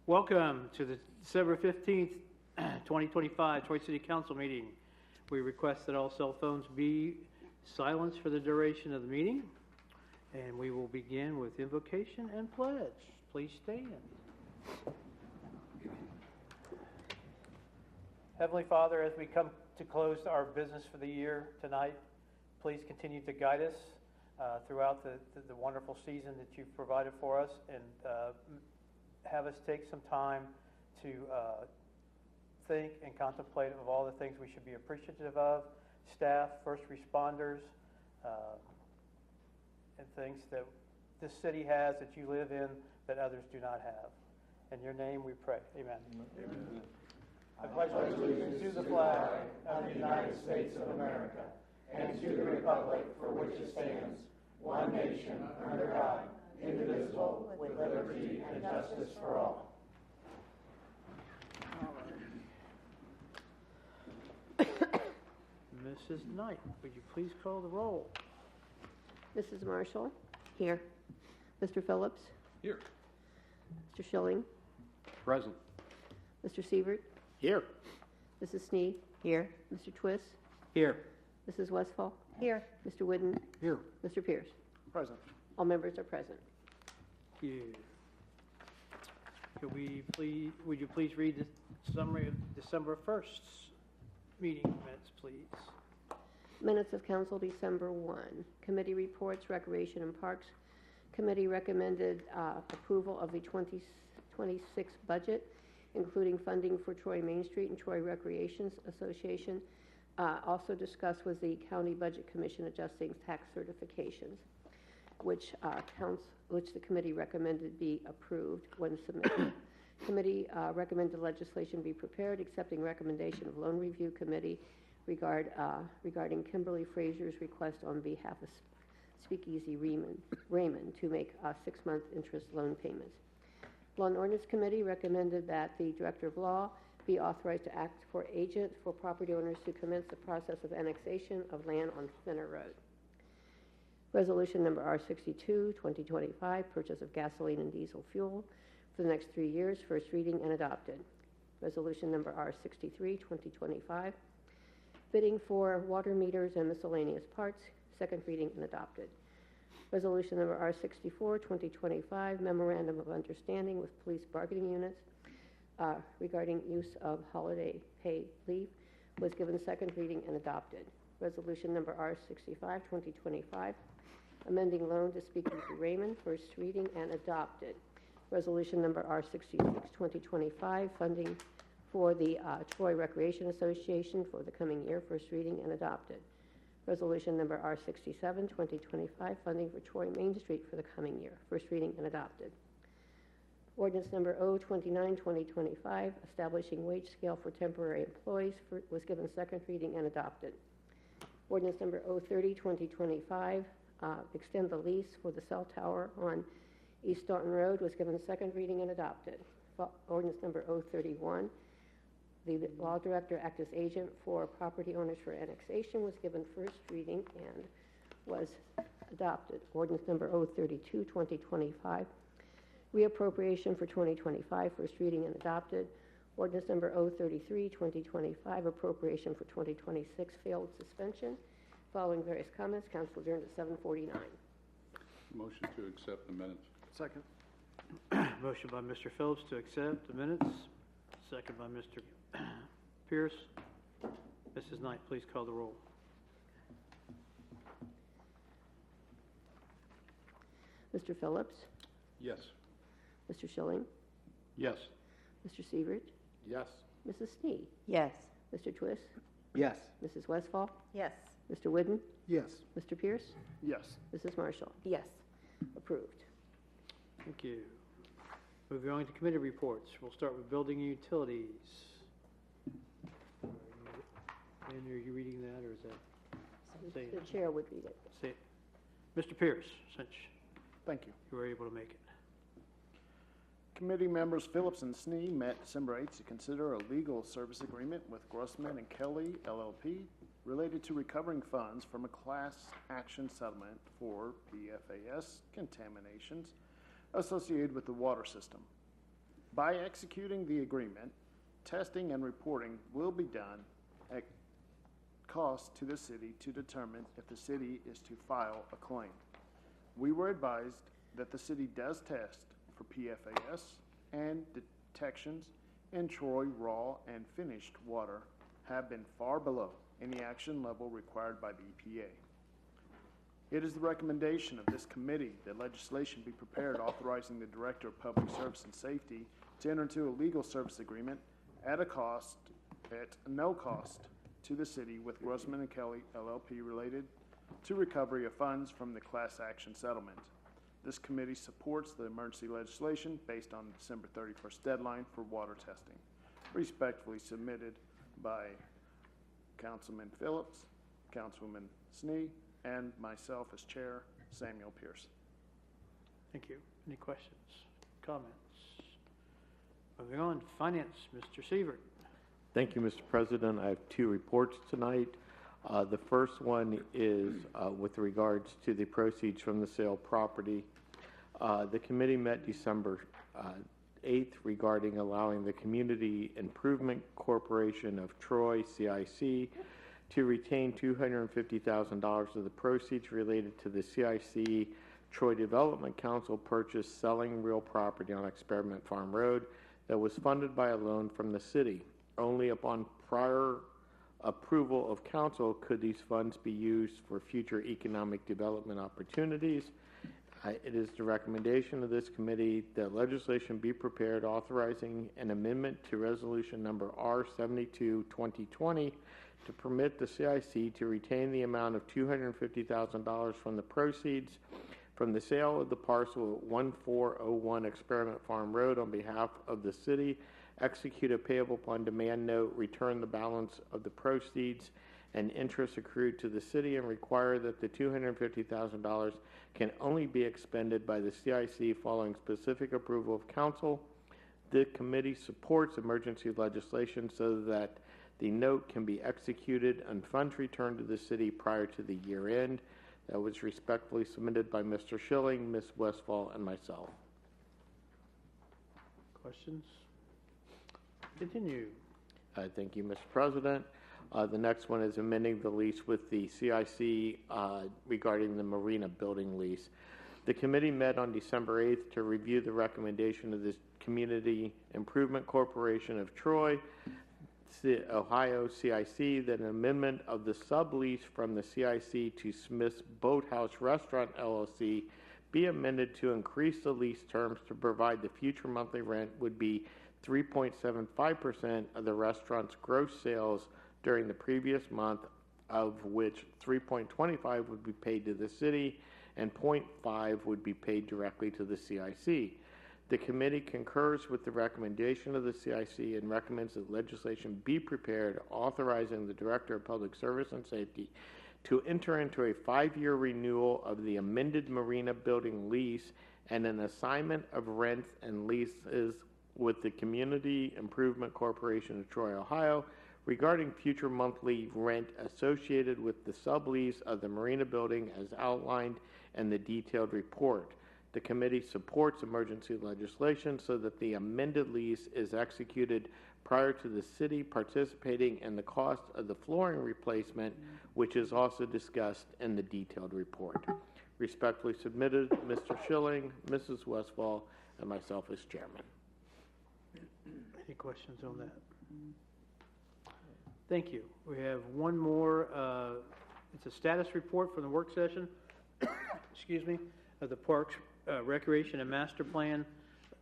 Welcome to the December 15th, 2025 Troy City Council meeting. We request that all cell phones be silenced for the duration of the meeting, and we will begin with invocation and pledge. Please stand. Heavenly Father, as we come to close our business for the year tonight, please continue to guide us throughout the wonderful season that you've provided for us, and have us take some time to think and contemplate of all the things we should be appreciative of, staff, first responders, and things that this city has that you live in that others do not have. In your name we pray. Amen. Amen. I pledge allegiance to the flag of the United States of America and to the republic for which it stands, one nation, under God, indivisible, with liberty and justice for all. Mrs. Knight, would you please call the roll? Mrs. Marshall? Here. Mr. Phillips? Here. Mr. Schilling? Present. Mr. Sievert? Here. Mrs. Snee? Here. Mr. Twist? Here. Mrs. Westfall? Here. Mr. Whidden? Here. Mr. Pierce? Present. All members are present. Thank you. Would you please read the summary of December 1st's meeting minutes, please? Minutes of Council, December 1. Committee reports, Recreation and Parks Committee recommended approval of the 2026 budget, including funding for Troy Main Street and Troy Recreation Association. Also discussed was the County Budget Commission adjusting tax certifications, which the committee recommended be approved when submitted. Committee recommended legislation be prepared, accepting recommendation of Loan Review Committee regarding Kimberly Frazier's request on behalf of Speakeasy Raymond to make 6-month interest loan payments. Law and Ordinance Committee recommended that the Director of Law be authorized to act for agent for property owners to commence the process of annexation of land on Finner Road. Resolution number R62, 2025, purchase of gasoline and diesel fuel for the next 3 years, first reading and adopted. Resolution number R63, 2025, bidding for water meters and miscellaneous parts, second reading and adopted. Resolution number R64, 2025, memorandum of understanding with police bargaining units regarding use of holiday pay leave was given second reading and adopted. Resolution number R65, 2025, amending loan to Speakeasy Raymond, first reading and adopted. Resolution number R66, 2025, funding for the Troy Recreation Association for the coming year, first reading and adopted. Resolution number R67, 2025, funding for Troy Main Street for the coming year, first reading and adopted. Ordinance number O29, 2025, establishing wage scale for temporary employees was given second reading and adopted. Ordinance number O30, 2025, extend the lease for the cell tower on East Staunton Road was given second reading and adopted. Ordinance number O31, the law director act as agent for property owners for annexation was given first reading and was adopted. Ordinance number O32, 2025, reappropriation for 2025, first reading and adopted. Ordinance number O33, 2025, appropriation for 2026, failed suspension. Following various comments, council adjourned at 7:49. Motion to accept the minutes. Second. Motion by Mr. Phillips to accept the minutes, second by Mr. Pierce. Mrs. Knight, please call the roll. Mr. Phillips? Yes. Mr. Schilling? Yes. Mr. Sievert? Yes. Mrs. Snee? Yes. Mr. Twist? Yes. Mrs. Westfall? Yes. Mr. Whidden? Yes. Mr. Pierce? Yes. Mrs. Marshall? Yes. Approved. Thank you. Moving on to committee reports. We'll start with building and utilities. And are you reading that, or is that? Say The chair would read it. Say it. Mr. Pierce, since Thank you. you were able to make it. Committee members Phillips and Snee met December 8th to consider a legal service agreement with Grossman and Kelly LLP related to recovering funds from a class action settlement for PFAS contaminations associated with the water system. By executing the agreement, testing and reporting will be done at cost to the city to determine if the city is to file a claim. We were advised that the city does test for PFAS and detections in Troy raw and finished water have been far below any action level required by the EPA. It is the recommendation of this committee that legislation be prepared authorizing the Director of Public Service and Safety to enter into a legal service agreement at no cost to the city with Grossman and Kelly LLP related to recovery of funds from the class action settlement. This committee supports the emergency legislation based on the December 31st deadline for water testing. Respectfully submitted by Councilman Phillips, Councilwoman Snee, and myself as chair, Samuel Pierce. Thank you. Any questions, comments? Moving on, Finance, Mr. Sievert. Thank you, Mr. President. I have two reports tonight. The first one is with regards to the proceeds from the sale of property. The committee met December 8th regarding allowing the Community Improvement Corporation of Troy, CIC, to retain $250,000 of the proceeds related to the CIC Troy Development Council purchase selling real property on Experiment Farm Road that was funded by a loan from the city. Only upon prior approval of council could these funds be used for future economic development opportunities. It is the recommendation of this committee that legislation be prepared authorizing an amendment to resolution number R72-2020 to permit the CIC to retain the amount of $250,000 from the proceeds from the sale of the parcel at 1401 Experiment Farm Road on behalf of the city, execute a payable upon demand note, return the balance of the proceeds and interest accrued to the city, and require that the $250,000 can only be expended by the CIC following specific approval of council. The committee supports emergency legislation so that the note can be executed and funds returned to the city prior to the year end. That was respectfully submitted by Mr. Schilling, Ms. Westfall, and myself. Questions? Continue. Thank you, Mr. President. The next one is amending the lease with the CIC regarding the marina building lease. The committee met on December 8th to review the recommendation of the Community Improvement Corporation of Troy, Ohio, CIC, that an amendment of the sublease from the CIC to Smith's Boathouse Restaurant LLC be amended to increase the lease terms to provide the future monthly rent would be 3.75% of the restaurant's gross sales during the previous month, of which 3.25 would be paid to the city and 0.5 would be paid directly to the CIC. The committee concurs with the recommendation of the CIC and recommends that legislation be prepared authorizing the Director of Public Service and Safety to enter into a 5-year renewal of the amended marina building lease and an assignment of rents and leases with the Community Improvement Corporation of Troy, Ohio, regarding future monthly rent associated with the sublease of the marina building as outlined in the detailed report. The committee supports emergency legislation so that the amended lease is executed prior to the city participating in the cost of the flooring replacement, which is also discussed in the detailed report. Respectfully submitted, Mr. Schilling, Mrs. Westfall, and myself as chairman. Any questions on that? Thank you. We have one more. It's a status report from the work session, excuse me, of the Parks, Recreation and Master Plan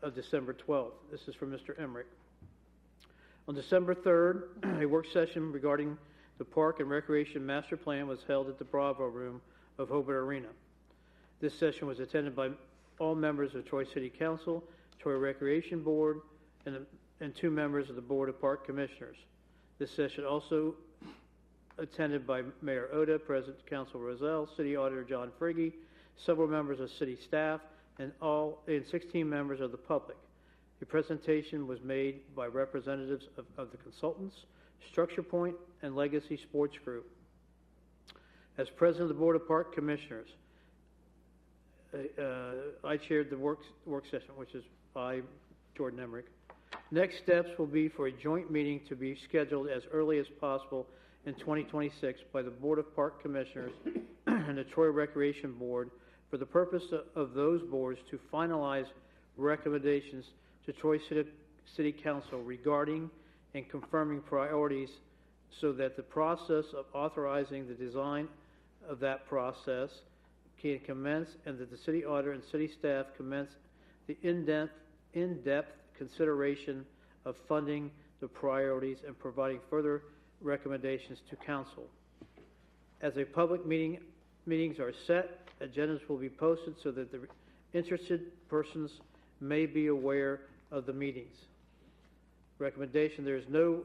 of December 12th. This is from Mr. Emmerich. On December 3rd, a work session regarding the Park and Recreation Master Plan was held at the Bravo Room of Hobart Arena. This session was attended by all members of Troy City Council, Troy Recreation Board, and 2 members of the Board of Park Commissioners. This session also attended by Mayor Oda, President Council Roselle, City Auditor John Frigge, several members of city staff, and 16 members of the public. The presentation was made by representatives of the consultants, Structure Point, and Legacy Sports Group. As President of the Board of Park Commissioners, I chaired the work session, which is by Jordan Emmerich. Next steps will be for a joint meeting to be scheduled as early as possible in 2026 by the Board of Park Commissioners and the Troy Recreation Board for the purpose of those boards to finalize recommendations to Troy City Council regarding and confirming priorities so that the process of authorizing the design of that process can commence and that the city auditor and city staff commence the in-depth consideration of funding the priorities and providing further recommendations to council. As a public meetings are set, agendas will be posted so that the interested persons may be aware of the meetings. Recommendation, there is no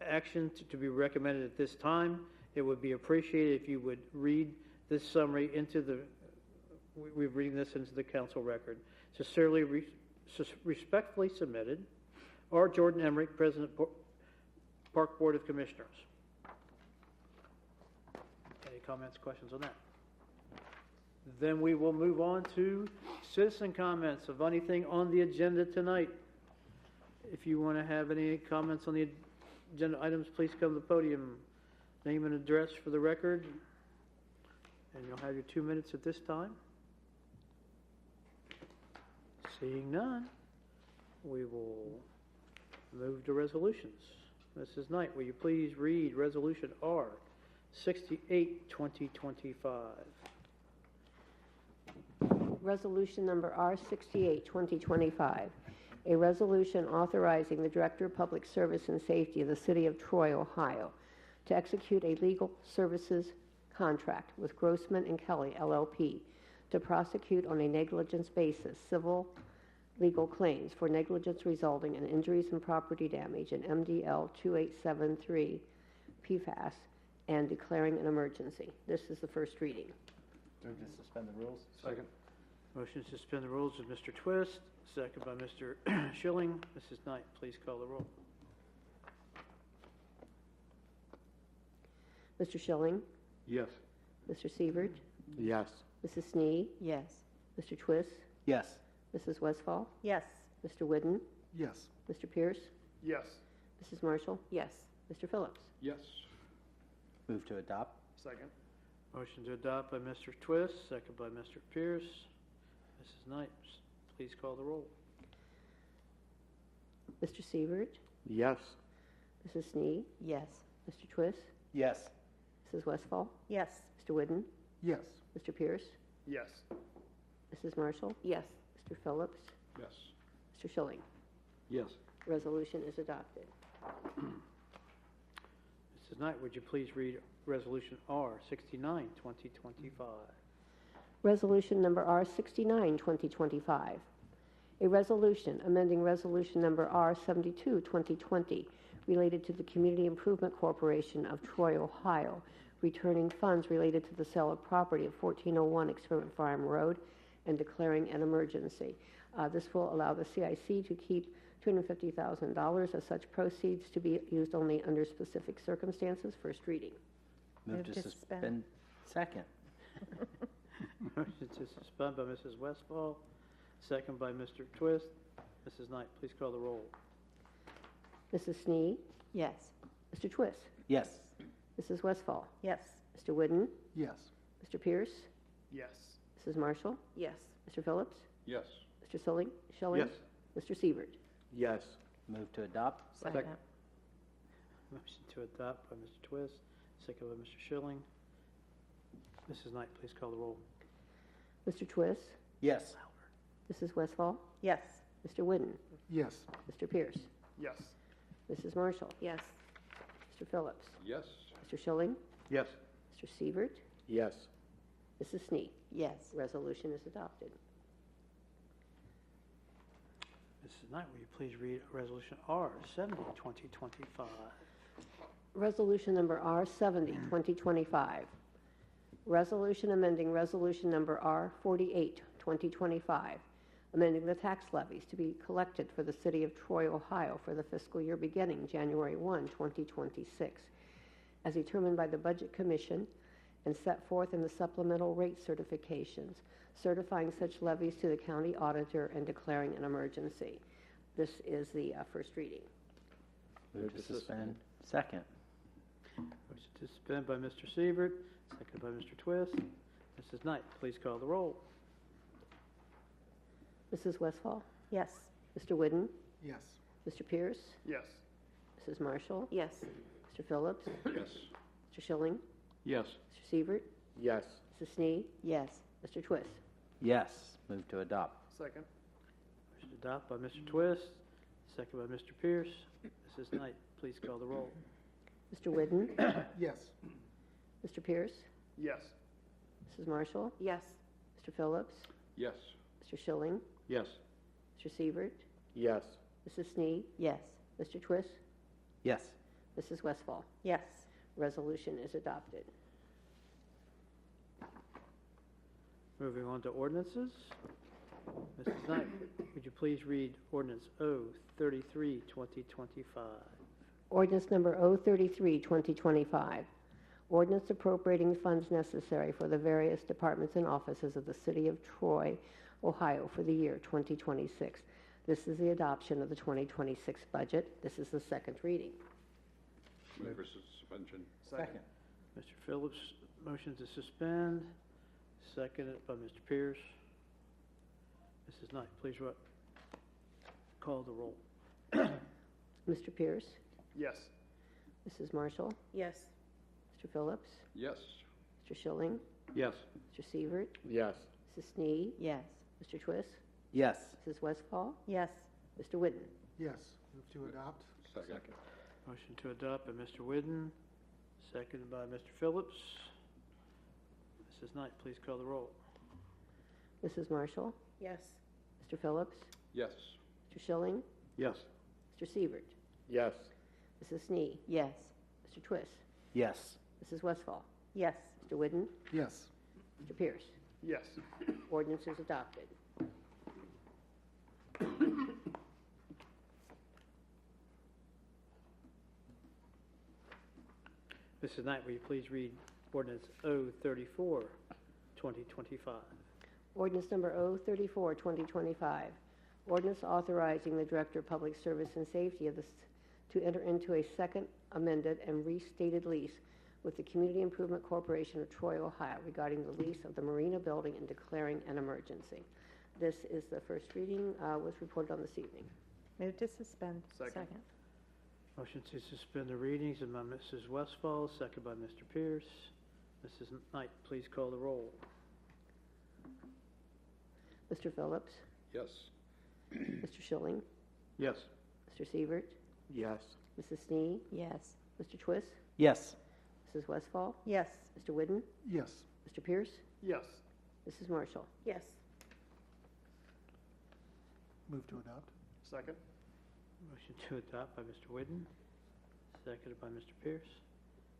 action to be recommended at this time. It would be appreciated if you would read this summary into we're reading this into the council record. Sincerely, respectfully submitted, R. Jordan Emmerich, President, Park Board of Commissioners. Any comments, questions on that? Then we will move on to citizen comments of anything on the agenda tonight. If you want to have any comments on the agenda items, please come to the podium. Name and address for the record. And you'll have your 2 minutes at this time. Seeing none, we will move to resolutions. Mrs. Knight, will you please read Resolution R 68, 2025? Resolution number R 68, 2025. A resolution authorizing the Director of Public Service and Safety of the City of Troy, Ohio, to execute a legal services contract with Grossman and Kelly LLP to prosecute on a negligence basis civil legal claims for negligence resulting in injuries and property damage in MDL 2873 PFAS and declaring an emergency. This is the first reading. Move to suspend the rules. Second. Motion to suspend the rules of Mr. Twist, second by Mr. Schilling. Mrs. Knight, please call the roll. Mr. Schilling, Yes. Mr. Sievert, Yes. Mrs. Snee, Yes. Mr. Twist, Yes. Mrs. Westfall, Yes. Mr. Whidden, Yes. Mr. Pierce, Yes. Mrs. Marshall, Yes. Mr. Phillips. Yes. Move to adopt. Second. Motion to adopt by Mr. Twist, second by Mr. Pierce. Mrs. Knight, please call the roll. Mr. Sievert, Yes. Mrs. Snee, Yes. Mr. Twist, Yes. Mrs. Westfall, Yes. Mr. Whidden, Yes. Mr. Pierce, Yes. Mrs. Marshall, Yes. Mr. Phillips, Yes. Mr. Schilling. Yes. Resolution is adopted. Mrs. Knight, would you please read Resolution R 69, 2025? Resolution number R 69, 2025. A resolution amending resolution number R 72, 2020, related to the Community Improvement Corporation of Troy, Ohio, returning funds related to the sale of property of 1401 Experiment Farm Road and declaring an emergency. This will allow the CIC to keep $250,000 of such proceeds to be used only under specific circumstances. First reading. Move to suspend. Second. Motion to suspend by Mrs. Westfall, second by Mr. Twist. Mrs. Knight, please call the roll. Mrs. Snee, Yes. Mr. Twist, Yes. Mrs. Westfall, Yes. Mr. Whidden, Yes. Mr. Pierce, Yes. Mrs. Marshall, Yes. Mr. Phillips, Yes. Mr. Schilling, Yes. Mr. Sievert. Yes. Move to adopt. Second. Motion to adopt by Mr. Twist, second by Mr. Schilling. Mrs. Knight, please call the roll. Mr. Twist, Yes. Mrs. Westfall, Yes. Mr. Whidden, Yes. Mr. Pierce, Yes. Mrs. Marshall, Yes. Mr. Phillips, Yes. Mr. Schilling, Yes. Mr. Sievert, Yes. Mrs. Snee. Yes. Resolution is adopted. Mrs. Knight, will you please read Resolution R 70, 2025? Resolution number R 70, 2025. Resolution amending resolution number R 48, 2025, amending the tax levies to be collected for the city of Troy, Ohio for the fiscal year beginning January 1, 2026, as determined by the Budget Commission and set forth in the supplemental rate certifications, certifying such levies to the county auditor and declaring an emergency. This is the first reading. Move to suspend. Second. Motion to suspend by Mr. Siebert, seconded by Mr. Twist. Mrs. Knight, please call the roll. Mrs. Westfall? Yes. Mr. Whidden? Yes. Mr. Pierce? Yes. Mrs. Marshall? Yes. Mr. Phillips? Yes. Mr. Schilling? Yes. Mr. Siebert? Yes. Mrs. Snee? Yes. Mr. Twist? Yes. Move to adopt. Second. Motion to adopt by Mr. Twist, second by Mr. Pierce. Mrs. Knight, please call the roll. Mr. Whidden? Yes. Mr. Pierce? Yes. Mrs. Marshall? Yes. Mr. Phillips? Yes. Mr. Schilling? Yes. Mr. Siebert? Yes. Mrs. Snee? Yes. Mr. Twist? Yes. Mrs. Westfall? Yes. Resolution is adopted. Moving on to ordinances. Mrs. Knight, would you please read ordinance O-33, 2025? Ordinance number O-33, 2025. Ordinance appropriating funds necessary for the various departments and offices of the City of Troy, Ohio for the year 2026. This is the adoption of the 2026 budget. This is the second reading. Move for suspension. Second. Mr. Phillips, motion to suspend, seconded by Mr. Pierce. Mrs. Knight, please call the roll. Mr. Pierce? Yes. Mrs. Marshall? Yes. Mr. Phillips? Yes. Mr. Schilling? Yes. Mr. Sievert? Yes. Mrs. Snee? Yes. Mr. Twist? Yes. Mrs. Westfall? Yes. Mr. Whidden? Yes. Move to adopt. Second. Motion to adopt by Mr. Whidden, seconded by Mr. Phillips. Mrs. Knight, please call the roll. Mrs. Marshall? Yes. Mr. Phillips? Yes. Mr. Schilling? Yes. Mr. Sievert? Yes. Mrs. Snee? Yes. Mr. Twist? Yes. Mrs. Westfall? Yes. Mr. Whidden? Yes. Mr. Pierce? Yes. Ordinance is adopted. Mrs. Knight, will you please read ordinance O-34, 2025? Ordinance number O-34, 2025. Ordinance authorizing the Director of Public Service and Safety of to enter into a second amended and restated lease with the Community Improvement Corporation of Troy, Ohio regarding the lease of the Marina Building and declaring an emergency. This is the first reading, was reported on this evening. Move to suspend. Second. Motion to suspend the readings is by Mrs. Westfall, seconded by Mr. Pierce. Mrs. Knight, please call the roll. Mr. Phillips? Yes. Mr. Schilling? Yes. Mr. Sievert? Yes. Mrs. Snee? Yes. Mr. Twist? Yes. Mrs. Westfall? Yes. Mr. Whidden? Yes. Mr. Pierce? Yes. Mrs. Marshall? Yes. Move to adopt. Second. Motion to adopt by Mr. Whidden, seconded by Mr. Pierce.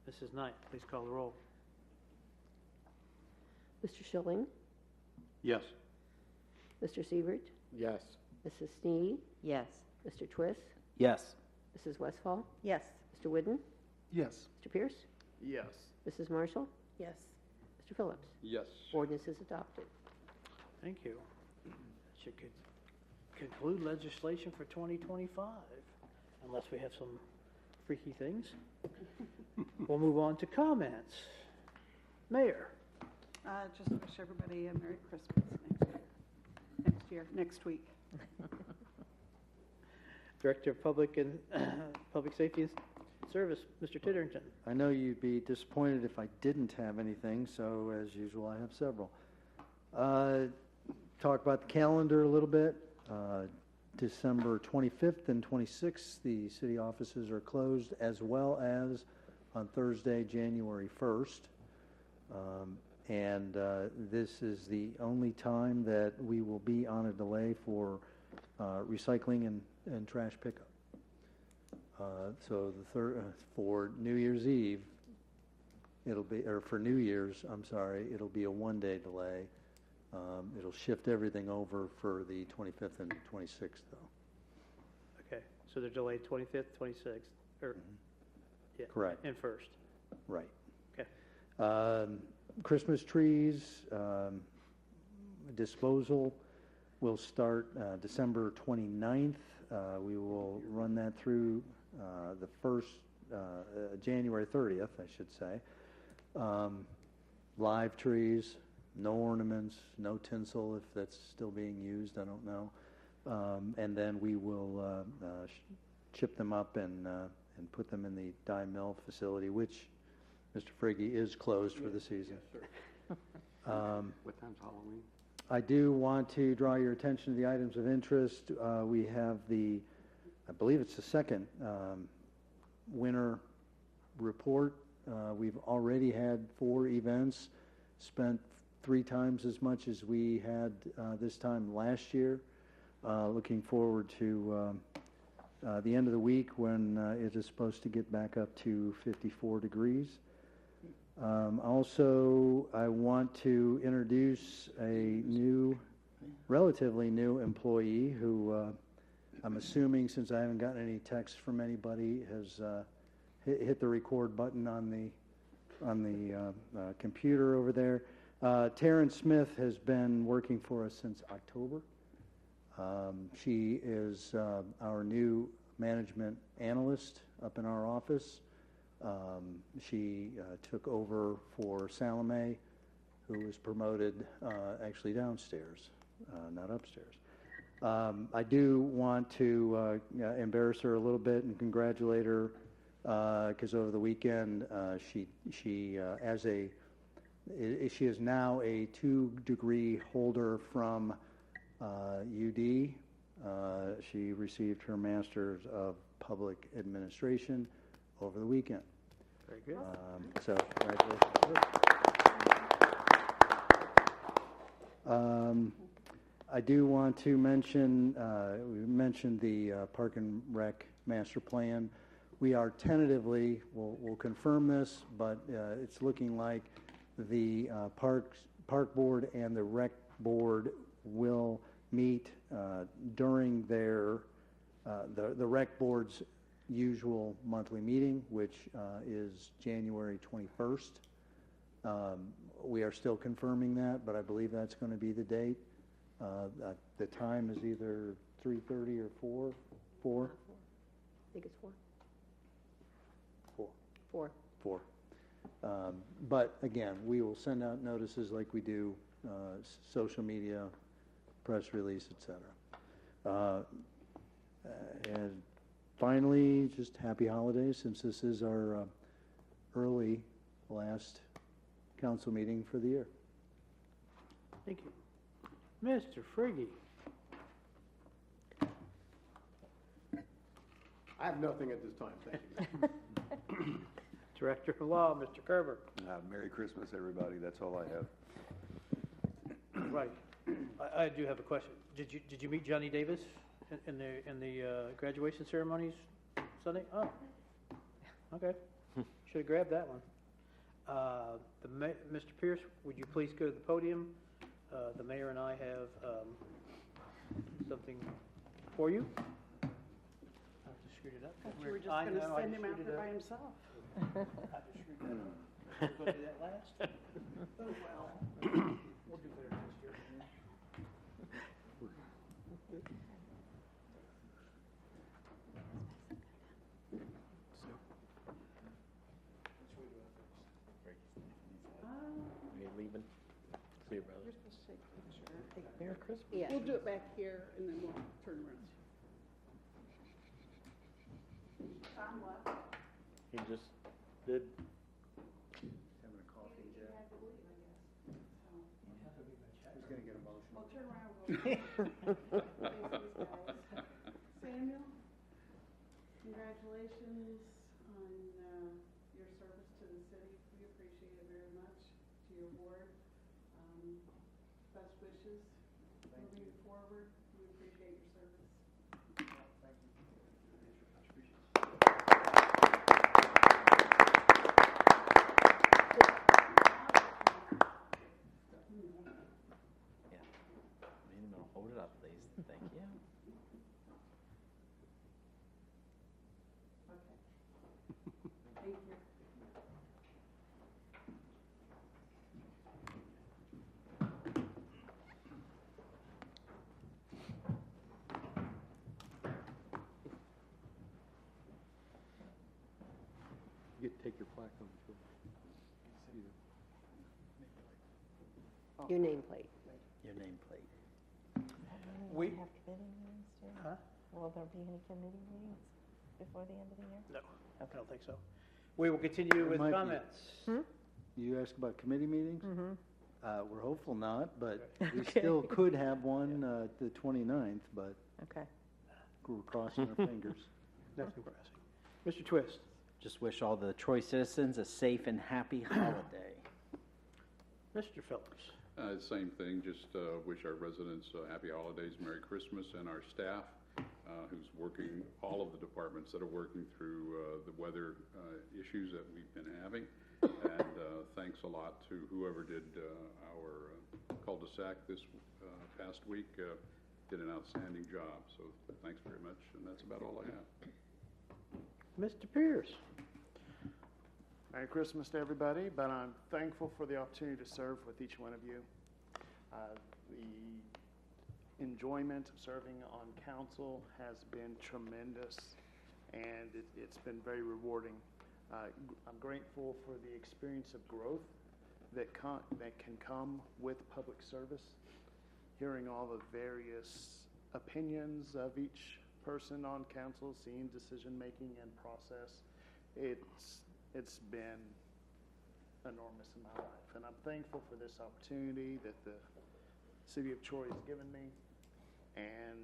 Mrs. Knight, please call the roll. Mr. Schilling? Yes. Mr. Sievert? Yes. Mrs. Snee? Yes. Mr. Twist? Yes. Mrs. Westfall? Yes. Mr. Whidden? Yes. Mr. Pierce? Yes. Mrs. Marshall? Yes. Mr. Phillips? Yes. Ordinance is adopted. Thank you. That should conclude legislation for 2025, unless we have some freaky things. We'll move on to comments. Mayor? Just wish everybody a Merry Christmas next week. Director of Public and Public Safety and Service, Mr. Titterington. I know you'd be disappointed if I didn't have anything, so as usual, I have several. Talk about the calendar a little bit. December 25th and 26th, the city offices are closed, as well as on Thursday, January 1st. This is the only time that we will be on a delay for recycling and trash pickup. So for New Year's Eve, for New Year's, I'm sorry, it'll be a one-day delay. It'll shift everything over for the 25th and 26th, though. Okay, so they're delayed 25th, 26th, or, yeah. Correct. And 1st. Right. Okay. Christmas trees, disposal will start December 29th. We will run that through the first, January 30th, I should say. Live trees, no ornaments, no tinsel if that's still being used, I don't know. And then we will chip them up and put them in the dye mill facility, which Mr. Friggy is closed for the season. What time's Halloween? I do want to draw your attention to the items of interest. We have I believe it's the second winter report. We've already had 4 events, spent 3 times as much as we had this time last year. Looking forward to the end of the week when it is supposed to get back up to 54 degrees. Also, I want to introduce a relatively new employee who I'm assuming, since I haven't gotten any texts from anybody, has hit the record button on the computer over there. Taryn Smith has been working for us since October. She is our new management analyst up in our office. She took over for Salome, who was promoted actually downstairs, not upstairs. I do want to embarrass her a little bit and congratulate her because over the weekend she is now a 2-degree holder from UD. She received her Master's of Public Administration over the weekend. Very good. So congratulations to her. I do want to mention, we mentioned the Park and Rec Master Plan. We are tentatively, we'll confirm this, but it's looking like the Park Board and the Rec Board will meet during their, the Rec Board's usual monthly meeting, which is January 21st. We are still confirming that, but I believe that's going to be the date. The time is either 3:30 or 4? I think it's 4. 4. 4. 4. But again, we will send out notices like we do social media, press release, etc. And finally, just happy holidays, since this is our early last council meeting for the year. Thank you. Mr. Friggy. I have nothing at this time, thank you. Director of Law, Mr. Kerber. Merry Christmas, everybody. That's all I have. Right. I do have a question. Did you meet Johnny Davis in the graduation ceremonies Sunday? Oh, okay. Should have grabbed that one. Mr. Pierce, would you please go to the podium? The mayor and I have something for you. I have to screw it up. Thought you were just going to send him out there by himself. I just screwed that up. We'll do that last. Oh, well. We'll do better next year. Are you leaving? See you, brother. You're supposed to take a picture. Merry Christmas. Yeah. We'll do it back here, and then we'll turn around. Tom left. He just did. Having a coffee, He Jack. had to leave, I guess. So, Who's going to get a motion? we'll turn around. We'll face these guys. Samuel, congratulations on your service to the city. We appreciate it very much, to your board. Best wishes moving forward. We appreciate your service. Thank you. Hold it up, please. Thank you. Okay. Thank you. take your plaque home too. Your nameplate. Your nameplate. We, Have committee meetings too? huh? Will there be any committee meetings before the end of the year? No, I don't think so. We will continue with might be. comments. You asked about committee meetings? Mm-hmm. We're hopeful not, but we Okay. still could have one the 29th, but Okay. we're crossing our fingers. Nothing pressing. Mr. Twist. Just wish all the Troy citizens a safe and happy holiday. Mr. Phillips. Same thing, just wish our residents happy holidays, Merry Christmas, and our staff, who's working, all of the departments that are working through the weather issues that we've been having. And thanks a lot to whoever did our cul-de-sac this past week, did an outstanding job. So thanks very much, and that's about all I have. Mr. Pierce. Merry Christmas to everybody, but I'm thankful for the opportunity to serve with each one of you. The enjoyment of serving on council has been tremendous, and it's been very rewarding. I'm grateful for the experience of growth that can come with public service, hearing all the various opinions of each person on council, seeing decision-making and process. It's been enormous in my life, and I'm thankful for this opportunity that the City of Troy has given me, and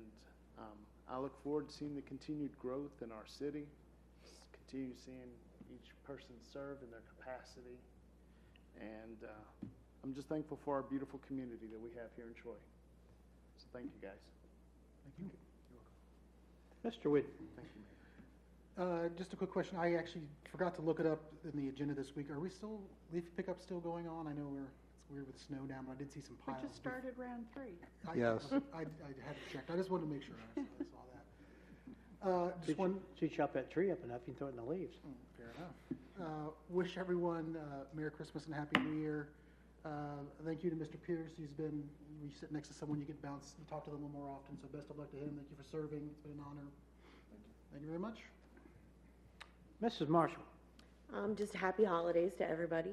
I look forward to seeing the continued growth in our city, continue seeing each person serve in their capacity, and I'm just thankful for our beautiful community that we have here in Troy. So thank you, guys. Thank you. Mr. Whitten. Thank you, Mayor. Just a quick question. I actually forgot to look it up in the agenda this week. Are we still, leaf pickup still going on? I know it's weird with snow down, but I did see some We piles. just started round 3. Yes. I hadn't checked. I just wanted to make sure I saw that. Just one, So you chop that tree up enough, you can throw it in the leaves. fair enough. Wish everyone Merry Christmas and Happy New Year. Thank you to Mr. Pierce. We sit next to someone, you get bounced, you talk to them a little more often, so best of luck to him. Thank you for serving. It's been an honor. Thank you very much. Mrs. Marshall. Just happy holidays to everybody.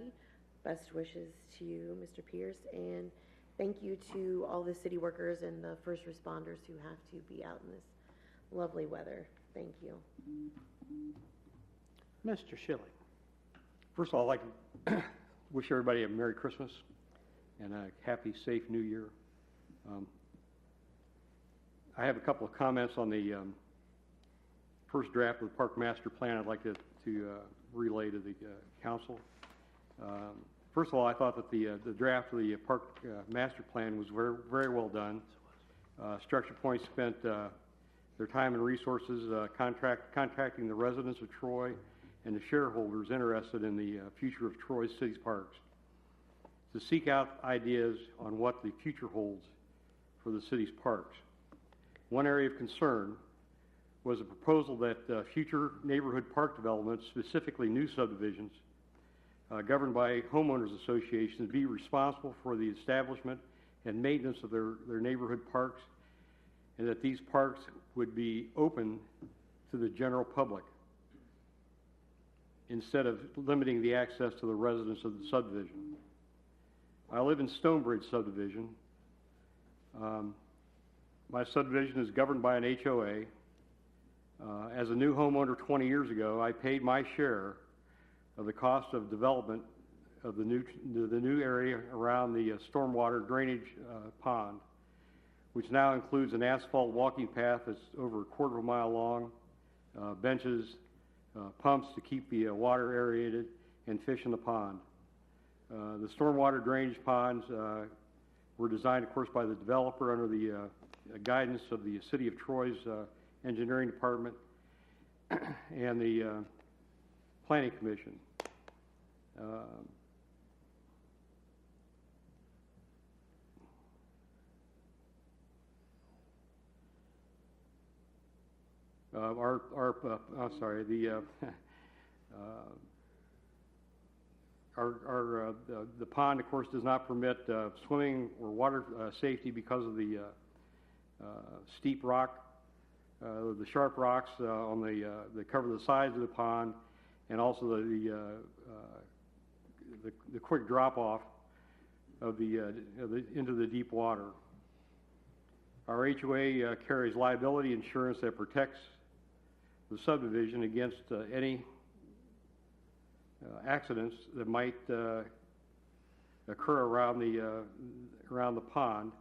Best wishes to you, Mr. Pierce, and thank you to all the city workers and the first responders who have to be out in this lovely weather. Thank you. Mr. Schilling. First of all, I'd like to wish everybody a Merry Christmas and a happy, safe New Year. I have a couple of comments on the first draft of the Park Master Plan I'd like to relay to the council. First of all, I thought that the draft of the Park Master Plan was very, very well done. Structure Point spent their time and resources contacting the residents of Troy and the shareholders interested in the future of Troy's city's parks to seek out ideas on what the future holds for the city's parks. One area of concern was a proposal that future neighborhood park developments, specifically new subdivisions, governed by homeowners associations, be responsible for the establishment and maintenance of their neighborhood parks, and that these parks would be open to the general public instead of limiting the access to the residents of the subdivision. I live in Stonebridge subdivision. My subdivision is governed by an HOA. As a new homeowner 20 years ago, I paid my share of the cost of development of the new area around the stormwater drainage pond, which now includes an asphalt walking path that's over a quarter of a mile long, benches, pumps to keep the water aerated, and fish in the pond. The stormwater drainage ponds were designed, of course, by the developer under the guidance of the City of Troy's Engineering Department and the Planning Commission. The pond, of course, does not permit swimming or water safety because of the steep rock, the sharp rocks on that cover the sides of the pond, and also the quick drop-off of into the deep water. Our HOA carries liability insurance that protects the subdivision against any accidents that might occur around the pond.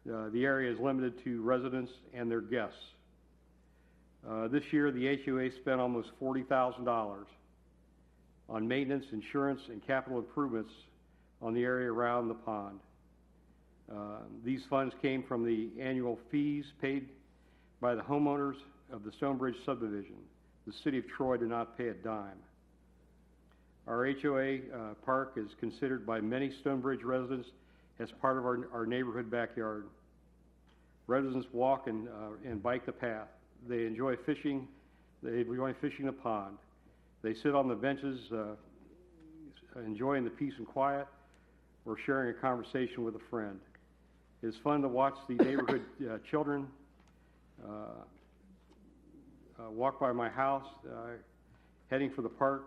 The area is limited to residents and their guests. This year, the HOA spent almost $40,000 on maintenance, insurance, and capital improvements on the area around the pond. These funds came from the annual fees paid by the homeowners of the Stonebridge subdivision. The City of Troy did not pay a dime. Our HOA park is considered by many Stonebridge residents as part of our neighborhood backyard. Residents walk and bike the path. They enjoy fishing. They enjoy fishing the pond. They sit on the benches, enjoying the peace and quiet, or sharing a conversation with a friend. It's fun to watch the neighborhood children walk by my house, heading for the park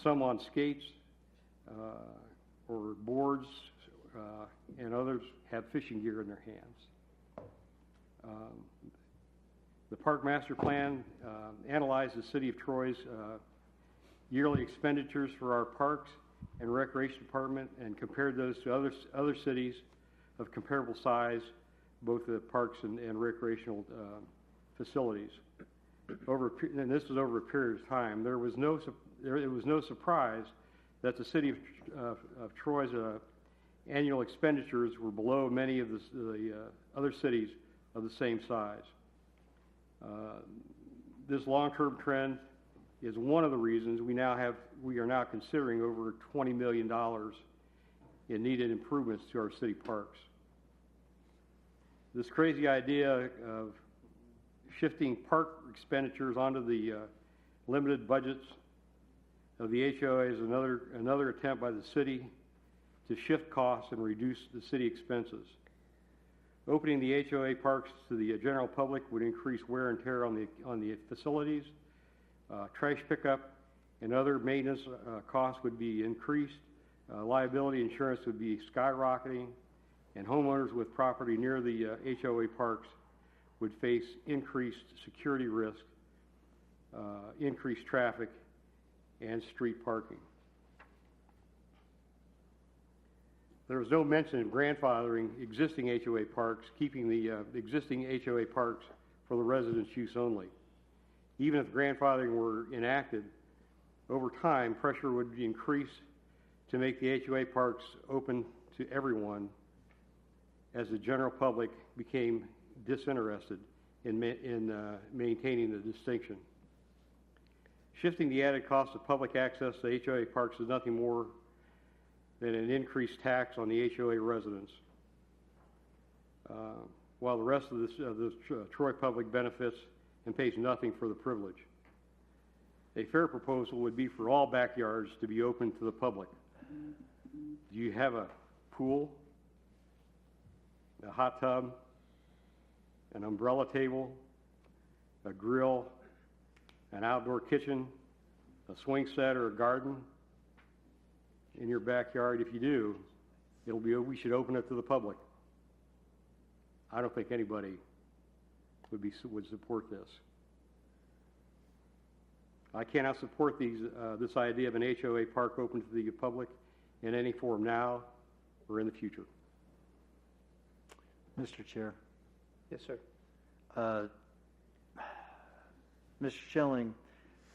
some on skates or boards, and others have fishing gear in their hands. The Park Master Plan analyzed the City of Troy's yearly expenditures for our parks and recreation department and compared those to other cities of comparable size, both the parks and recreational facilities. And this was over a period of time. It was no surprise that the City of Troy's annual expenditures were below many of the other cities of the same size. This long-term trend is one of the reasons we are now considering over $20 million in needed improvements to our city parks. This crazy idea of shifting park expenditures onto the limited budgets of the HOA is another attempt by the city to shift costs and reduce the city expenses. Opening the HOA parks to the general public would increase wear and tear on the facilities. Trash pickup and other maintenance costs would be increased. Liability insurance would be skyrocketing, and homeowners with property near the HOA parks would face increased security risk, increased traffic, and street parking. There was no mention of grandfathering existing HOA parks, keeping the existing HOA parks for the residents' use only. Even if grandfathering were enacted, over time, pressure would be increased to make the HOA parks open to everyone as the general public became disinterested in maintaining the distinction. Shifting the added cost of public access to HOA parks is nothing more than an increased tax on the HOA residents, while the rest of the Troy public benefits and pays nothing for the privilege. A fair proposal would be for all backyards to be open to the public. Do you have a pool, a hot tub, an umbrella table, a grill, an outdoor kitchen, a swing set, or a garden in your backyard? If you do, we should open it to the public. I don't think anybody would support this. I cannot support this idea of an HOA park open to the public in any form now or in the future. Mr. Chair. Yes, sir. Mr. Schilling,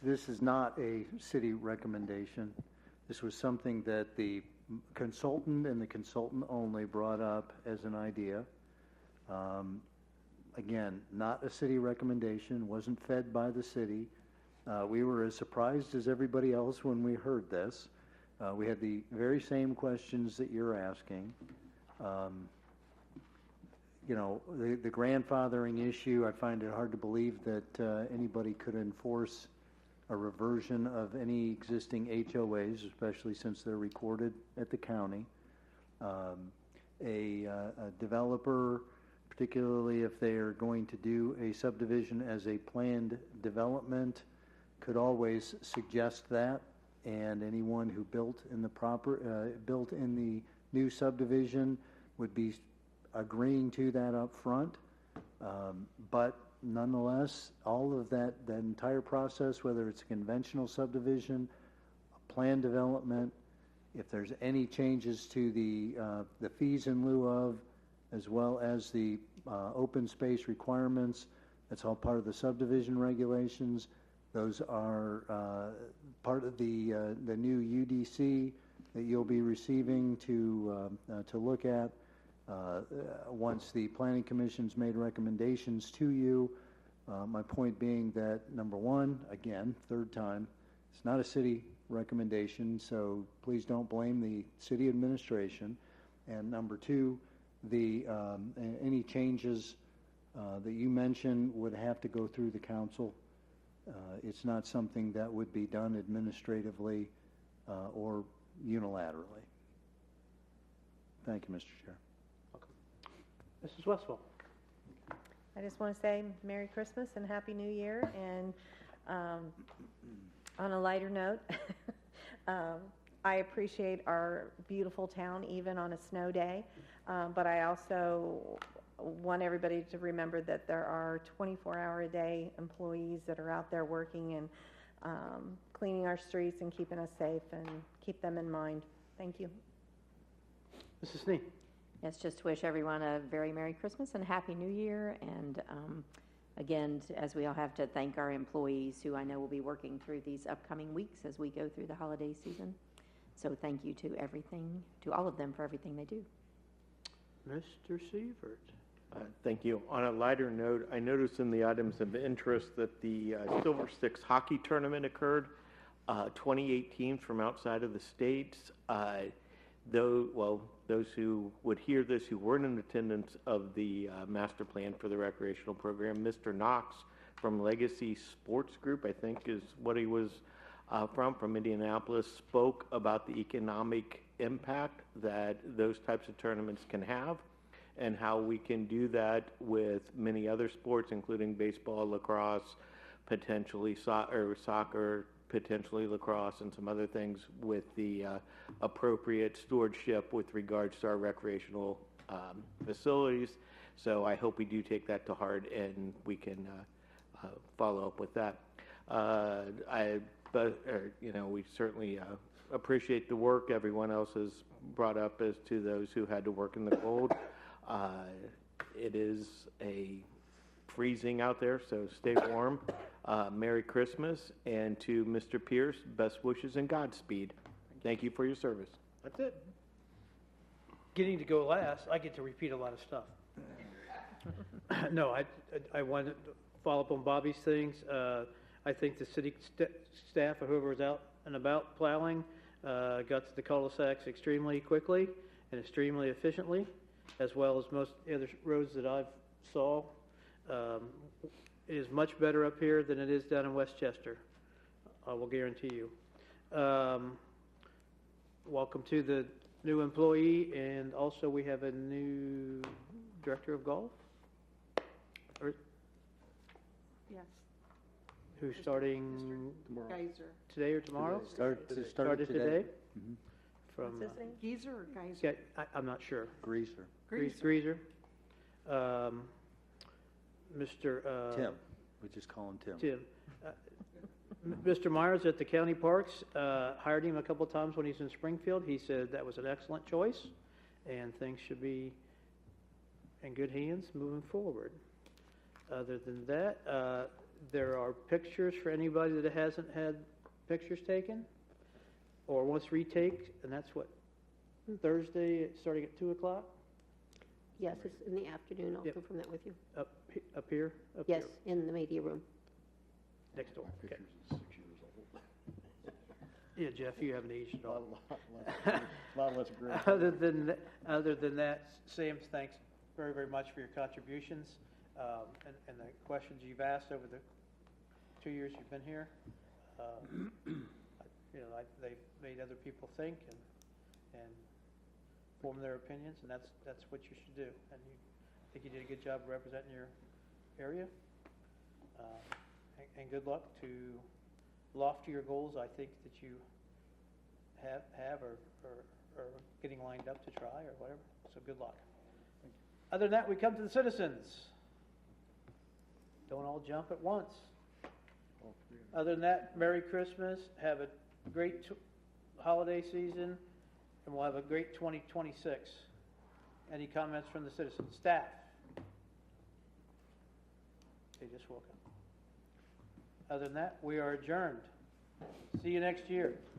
this is not a city recommendation. This was something that the consultant and the consultant only brought up as an idea. Again, not a city recommendation, wasn't fed by the city. We were as surprised as everybody else when we heard this. We had the very same questions that you're asking. You know, the grandfathering issue, I find it hard to believe that anybody could enforce a reversion of any existing HOAs, especially since they're recorded at the county. A developer, particularly if they are going to do a subdivision as a planned development, could always suggest that, and anyone who built in the new subdivision would be agreeing to that up front. But nonetheless, all of that entire process, whether it's a conventional subdivision, a plan development, if there's any changes to the fees in lieu of, as well as the open space requirements, that's all part of the subdivision regulations. Those are part of the new UDC that you'll be receiving to look at once the Planning Commission's made recommendations to you. My point being that, number one, again, third time, it's not a city recommendation, so please don't blame the city administration. And number two, any changes that you mentioned would have to go through the council. It's not something that would be done administratively or unilaterally. Thank you, Mr. Chair. Mrs. Westphal. I just want to say Merry Christmas and Happy New Year. And on a lighter note, I appreciate our beautiful town even on a snow day, but I also want everybody to remember that there are 24-hour-a-day employees that are out there working and cleaning our streets and keeping us safe, and keep them in mind. Thank you. Mrs. Snee. Yes, just to wish everyone a very Merry Christmas and Happy New Year. And again, as we all have to thank our employees who I know will be working through these upcoming weeks as we go through the holiday season. So thank you to all of them for everything they do. Mr. Sievert. Thank you. On a lighter note, I noticed in the items of interest that the Silver Sticks hockey tournament occurred. 28 teams from outside of the states. Those who would hear this who weren't in attendance of the master plan for the recreational program, Mr. Knox from Legacy Sports Group, I think is what he was from Indianapolis, spoke about the economic impact that those types of tournaments can have, and how we can do that with many other sports, including baseball, lacrosse, potentially soccer, potentially lacrosse, and some other things with the appropriate stewardship with regards to our recreational facilities. So I hope we do take that to heart and we can follow up with that. We certainly appreciate the work everyone else has brought up as to those who had to work in the cold. It is freezing out there, so stay warm. Merry Christmas, and to Mr. Pierce, best wishes and Godspeed. Thank you for your service. That's it. Getting to go last, I get to repeat a lot of stuff. No, I want to follow up on Bobby's things. I think the city staff or whoever was out and about plowing got to the cul-de-sacs extremely quickly and extremely efficiently, as well as most other roads that I've saw. It is much better up here than it is down in Westchester, I will guarantee you. Welcome to the new employee, and also we have a new director of golf. Yes. Who's starting Mr. Geyser. today or tomorrow? Started today. Mm-hmm. From What's his name? Geyser or Geyser? I'm not sure. Greaser. Greaser. Mr. Tim. We just call him Tim. Tim. Mr. Myers at the county parks hired him a couple of times when he's in Springfield. He said that was an excellent choice, and things should be in good hands moving forward. Other than that, there are pictures for anybody that hasn't had pictures taken or wants retake, and that's what, Thursday, starting at 2 o'clock? Yes, it's in the afternoon. I'll Yep. confirm that with you. Up here? Up Yes, here. in the media room. Next door. Okay. Yeah, Jeff, you haven't aged at all. A lot less green. Other than that, Sam, thanks very, very much for your contributions and the questions you've asked over the 2 years you've been here. They've made other people think and form their opinions, and that's what you should do. And I think you did a good job representing your area. And good luck to loftier goals I think that you have or getting lined up to try or whatever. So good luck. Other than that, we come to the citizens. Don't all jump at once. Other than that, Merry Christmas. Have a great holiday season, and we'll have a great 2026. Any comments from the citizens? Staff? They just woke up. Other than that, we are adjourned. See you next year.